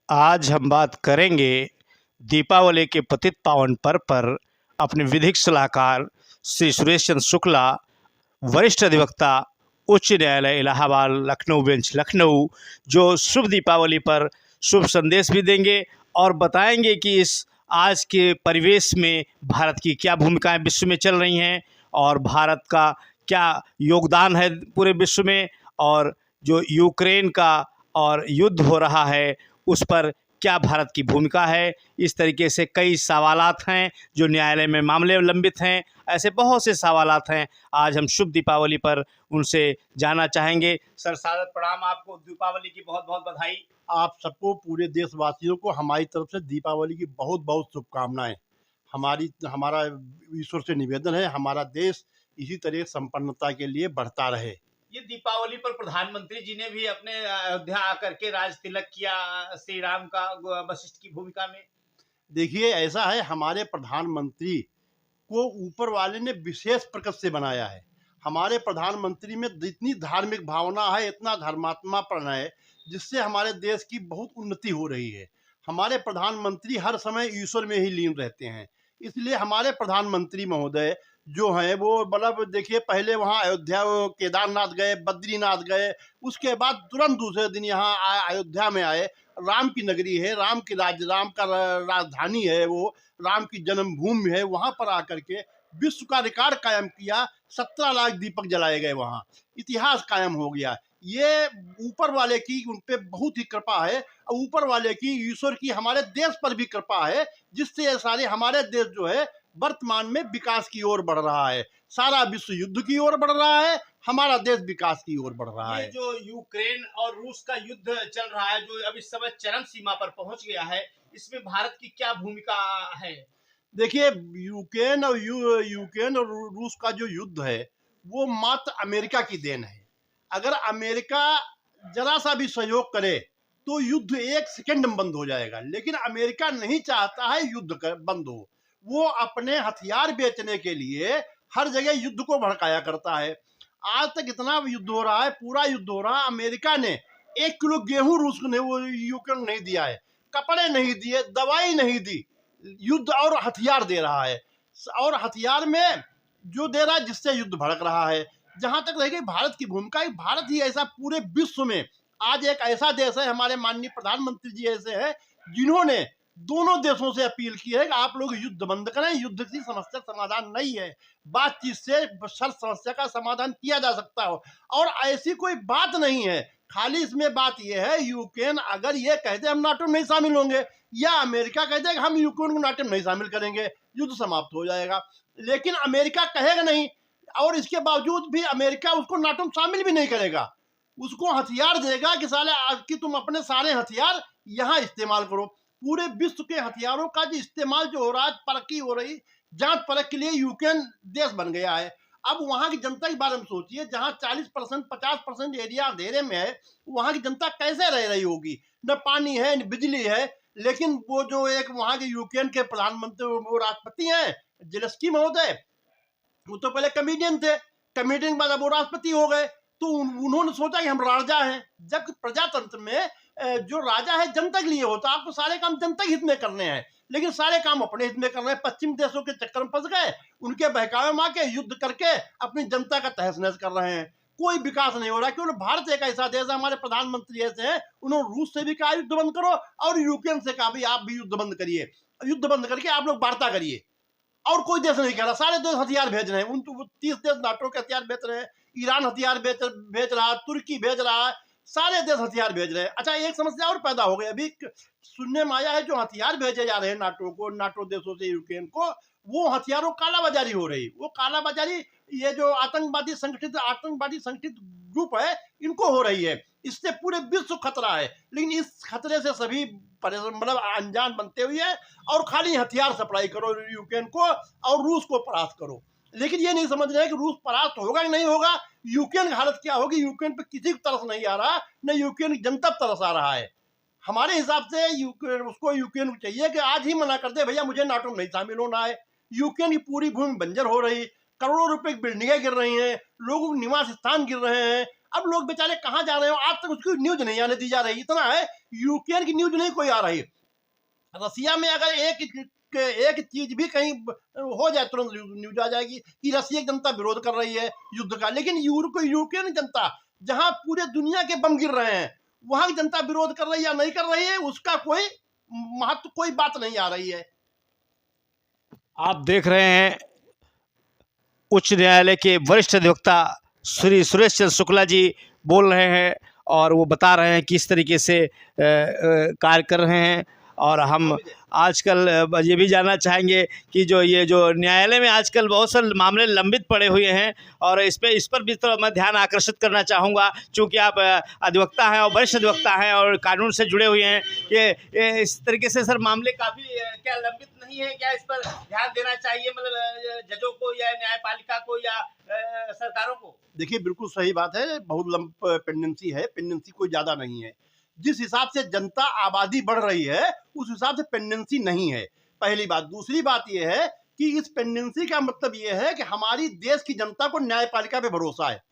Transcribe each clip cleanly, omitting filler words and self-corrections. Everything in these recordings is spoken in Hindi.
आज हम बात करेंगे दीपावली के पतित पावन पर्व पर अपने विधिक सलाहकार श्री सुरेश चंद्र शुक्ला, वरिष्ठ अधिवक्ता, उच्च न्यायालय इलाहाबाद लखनऊ बेंच लखनऊ, जो शुभ दीपावली पर शुभ संदेश भी देंगे और बताएंगे कि इस आज के परिवेश में भारत की क्या भूमिकाएं विश्व में चल रही हैं और भारत का क्या योगदान है पूरे विश्व में, और जो यूक्रेन का और युद्ध हो रहा है उस पर क्या भारत की भूमिका है। इस तरीके से कई सवालात हैं जो न्यायालय में मामले लंबित हैं। ऐसे बहुत से सवालात हैं। आज हम शुभ दीपावली पर उनसे जानना चाहेंगे। सर, सादर प्रणाम, आपको दीपावली की बहुत बहुत बधाई। आप सबको, पूरे देशवासियों को हमारी तरफ से दीपावली की बहुत बहुत शुभकामनाएं। हमारा ईश्वर से निवेदन है, हमारा देश इसी तरह संपन्नता के लिए बढ़ता रहे। ये दीपावली पर प्रधानमंत्री जी ने भी अपने अयोध्या आकर के राज तिलक किया श्री राम का वशिष्ठ की भूमिका में। देखिए, ऐसा है, हमारे प्रधानमंत्री को ऊपर वाले ने विशेष प्रकृति से बनाया है। हमारे प्रधानमंत्री में इतनी धार्मिक भावना है, इतना धर्मात्मापन है, जिससे हमारे देश की बहुत उन्नति हो रही है। हमारे प्रधानमंत्री हर समय ईश्वर में ही लीन रहते हैं। इसलिए हमारे प्रधानमंत्री महोदय जो हैं वो मतलब देखिए, पहले वहाँ अयोध्या केदारनाथ गए, बद्रीनाथ गए, उसके बाद तुरंत दूसरे दिन यहाँ अयोध्या में आए। राम की नगरी है, राम का राजधानी है, वो राम की जन्मभूमि है। वहाँ पर आकर के विश्व का रिकॉर्ड कायम किया। 17 लाख दीपक जलाए गए, वहाँ इतिहास कायम हो गया। ये ऊपर वाले की उन पे बहुत ही कृपा है, और ऊपर वाले की, ईश्वर की हमारे देश पर भी कृपा है, जिससे ये सारे हमारे देश जो है वर्तमान में विकास की ओर बढ़ रहा है। सारा विश्व युद्ध की ओर बढ़ रहा है, हमारा देश विकास की ओर बढ़ रहा है। जो यूक्रेन और रूस का युद्ध चल रहा है, जो अब इस समय चरम सीमा पर पहुंच गया है, इसमें भारत की क्या भूमिका है? देखिए, यूक्रेन और रूस का जो युद्ध है वो मात्र अमेरिका की देन है। अगर अमेरिका जरा सा भी सहयोग करे तो युद्ध एक सेकंड में बंद हो जाएगा, लेकिन अमेरिका नहीं चाहता है युद्ध बंद हो। वो अपने हथियार बेचने के लिए हर जगह युद्ध को भड़काया करता है। आज तक इतना युद्ध हो रहा है, पूरा युद्ध हो रहा है, अमेरिका ने 1 किलो गेहूं रूस ने वो यूक्रेन नहीं दिया है, कपड़े नहीं दिए, दवाई नहीं दी, युद्ध और हथियार दे रहा है। और हथियार में जो दे रहा है, जिससे युद्ध भड़क रहा है। जहां तक रह गई भारत की भूमिका, भारत ही ऐसा पूरे विश्व में आज एक ऐसा देश है, हमारे माननीय प्रधानमंत्री जी ऐसे हैं जिन्होंने दोनों देशों से अपील की है कि आप लोग युद्ध बंद करें। युद्ध की समस्या समाधान नहीं है, बातचीत से हर समस्या का समाधान किया जा सकता हो। और ऐसी कोई बात नहीं है, खाली इसमें बात यह है, यूक्रेन अगर ये कहते हम नाटो में नहीं शामिल होंगे, या अमेरिका कहते हैं कि हम यूक्रेन को नाटो में नहीं शामिल करेंगे, युद्ध समाप्त हो जाएगा। लेकिन अमेरिका कहेगा नहीं, और इसके बावजूद भी अमेरिका उसको नाटो में शामिल भी नहीं करेगा। उसको हथियार देगा कि साले कि तुम अपने सारे हथियार यहाँ इस्तेमाल करो। पूरे विश्व के हथियारों का जो इस्तेमाल जो हो रहा है, परखी हो रही, जांच परख के लिए यूक्रेन देश बन गया है। अब वहां की जनता के बारे में सोचिए, जहां 40% 50% एरिया अंधेरे में है, वहां की जनता कैसे रह रही होगी? न पानी है, न बिजली है। लेकिन वो जो एक वहां के यूक्रेन के प्रधानमंत्री, वो राष्ट्रपति हैं जेलेंस्की महोदय, वो तो पहले कमेडियन थे, कमेडियन के बाद अब वो राष्ट्रपति हो गए। तो उन्होंने सोचा कि हम राजा हैं। जब प्रजातंत्र में जो राजा है जनता के लिए होता, आपको सारे काम जनता के हित में करने हैं, लेकिन सारे काम अपने हित में कर रहे हैं। पश्चिम देशों के चक्कर में फंस गए, उनके बहकावे में आके युद्ध करके अपनी जनता का तहस नहस कर रहे हैं। कोई विकास नहीं हो रहा, क्योंकि भारत एक ऐसा देश है, हमारे प्रधानमंत्री ऐसे हैं, उन्होंने रूस से भी कहा युद्ध बंद करो, और यूक्रेन से कहा भी आप भी युद्ध बंद करिए। युद्ध बंद करके आप लोग वार्ता करिए। और कोई देश नहीं कह रहा, सारे देश हथियार भेज रहे हैं। 30 देश नाटो के हथियार भेज रहे हैं, ईरान हथियार भेज रहा है, तुर्की भेज रहा है, सारे देश हथियार भेज रहे हैं। अच्छा, एक समस्या और पैदा हो गई, अभी सुनने में आया है, जो हथियार भेजे जा रहे हैं नाटो को, नाटो देशों से यूक्रेन को, वो हथियारों कालाबाजारी हो रही। वो कालाबाजारी ये जो आतंकवादी संगठित ग्रुप है, इनको हो रही है। इससे पूरे विश्व खतरा है, लेकिन इस खतरे से सभी मतलब अनजान बनते हुए, और खाली हथियार सप्लाई करो यूक्रेन को और रूस को परास्त करो। लेकिन ये नहीं समझ रहे कि रूस परास्त होगा कि नहीं होगा, यूक्रेन की हालत क्या होगी। यूक्रेन पे किसी को तरस नहीं आ रहा, न यूक्रेन की जनता तरस आ रहा है। हमारे हिसाब से यूक्रेन को चाहिए कि आज ही मना कर दे, भैया मुझे नाटो में नहीं शामिल होना है। यूक्रेन की पूरी भूमि बंजर हो रही, करोड़ों रुपए की बिल्डिंगें गिर रही हैं, लोगों के निवास स्थान गिर रहे हैं, अब लोग बेचारे कहाँ जा रहे हो, आज तक उसकी न्यूज नहीं आने दी जा रही। इतना है यूक्रेन की न्यूज नहीं कोई आ रही। रसिया में अगर एक चीज भी कहीं हो जाए तुरंत न्यूज आ जाएगी कि रसिया की जनता विरोध कर रही है युद्ध का। लेकिन यूक्रेन जनता, जहां पूरे दुनिया के बम गिर रहे हैं, वहां की जनता विरोध कर रही है या नहीं कर रही है, उसका कोई महत्व, कोई बात नहीं आ रही है। आप देख रहे हैं उच्च न्यायालय के वरिष्ठ अधिवक्ता श्री सुरेश चंद्र शुक्ला जी बोल रहे हैं और वो बता रहे हैं किस तरीके से कार्य कर रहे हैं। और हम आजकल ये भी जानना चाहेंगे कि ये जो न्यायालय में आजकल बहुत से मामले लंबित पड़े हुए हैं और इस पर भी तो मैं ध्यान आकर्षित करना चाहूँगा, चूँकि आप अधिवक्ता हैं और वरिष्ठ अधिवक्ता हैं और कानून से जुड़े हुए हैं, कि इस तरीके से सर मामले काफ़ी क्या लंबित नहीं है, क्या इस पर ध्यान देना चाहिए मतलब जजों को या न्यायपालिका को या सरकारों को? देखिए बिल्कुल सही बात है, बहुत पेंडेंसी है, पेंडेंसी कोई ज़्यादा नहीं है। जिस हिसाब से जनता आबादी बढ़ रही है उस हिसाब से पेंडेंसी नहीं है, पहली बात। दूसरी बात यह है कि इस पेंडेंसी का मतलब यह है कि हमारी देश की जनता को न्यायपालिका पे भरोसा है।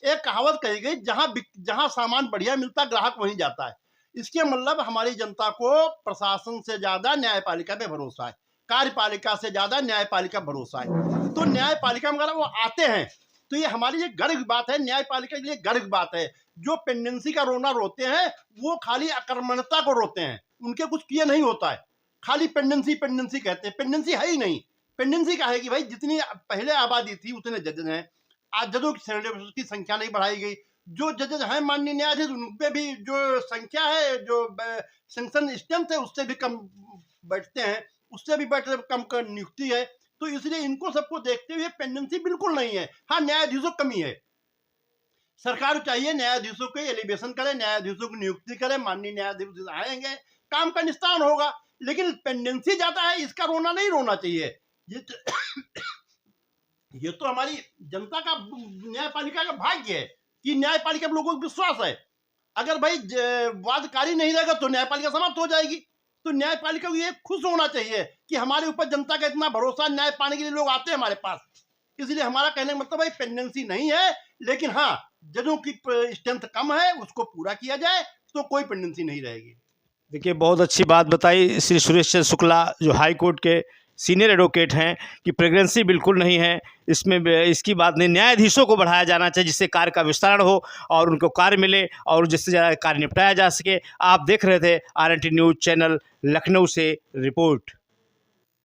एक कहावत कही गई, जहां सामान बढ़िया मिलता ग्राहक वहीं जाता है। इसके मतलब हमारी जनता को प्रशासन से ज्यादा न्यायपालिका पे भरोसा है, कार्यपालिका से ज्यादा न्यायपालिका भरोसा है। तो न्यायपालिका में अगर वो आते हैं तो ये हमारी लिए गर्व की बात है, न्यायपालिका के लिए गर्व की बात है। जो पेंडेंसी का रोना रोते हैं वो खाली अकर्मण्यता को रोते हैं, उनके कुछ किए नहीं होता है, खाली पेंडेंसी पेंडेंसी कहते हैं। पेंडेंसी है ही नहीं। पेंडेंसी का है कि भाई जितनी पहले आबादी थी उतने जजेस हैं, आज जजों की संख्या नहीं बढ़ाई गई। जो जजेस हैं माननीय न्यायाधीश, उनपे भी जो संख्या है, जो सेंक्शन स्ट्रेंथ है, उससे भी कम बैठते हैं, उससे भी कम नियुक्ति है। तो इसलिए इनको सबको देखते हुए पेंडेंसी बिल्कुल नहीं है। हाँ, न्यायाधीशों की कमी है। सरकार चाहिए न्यायाधीशों को एलिवेशन करे, न्यायाधीशों की नियुक्ति करे, माननीय न्यायाधीश आएंगे, काम का निस्तारण होगा। लेकिन पेंडेंसी ज्यादा है, इसका रोना नहीं रोना चाहिए। ये तो हमारी जनता का, न्यायपालिका का भाग्य है कि न्यायपालिका में लोगों को विश्वास है। अगर भाई वादकारी नहीं रहेगा तो न्यायपालिका समाप्त हो जाएगी। तो न्यायपालिका को ये खुश होना चाहिए कि हमारे ऊपर जनता का इतना भरोसा, न्याय पाने के लिए लोग आते हैं हमारे पास। इसलिए हमारा कहने का मतलब भाई पेंडेंसी नहीं है, लेकिन हाँ जजों की स्ट्रेंथ कम है, उसको पूरा किया जाए तो कोई पेंडेंसी नहीं रहेगी। देखिए बहुत अच्छी बात बताई श्री सुरेश चंद्र शुक्ला जो हाई कोर्ट के सीनियर एडवोकेट हैं कि प्रेगनेंसी बिल्कुल नहीं है, इसमें इसकी बात नहीं, न्यायाधीशों को बढ़ाया जाना चाहिए जिससे कार्य का विस्तारण हो और उनको कार्य मिले और जिससे ज़्यादा कार्य निपटाया जा सके। आप देख रहे थे RNT न्यूज़ चैनल लखनऊ से रिपोर्ट।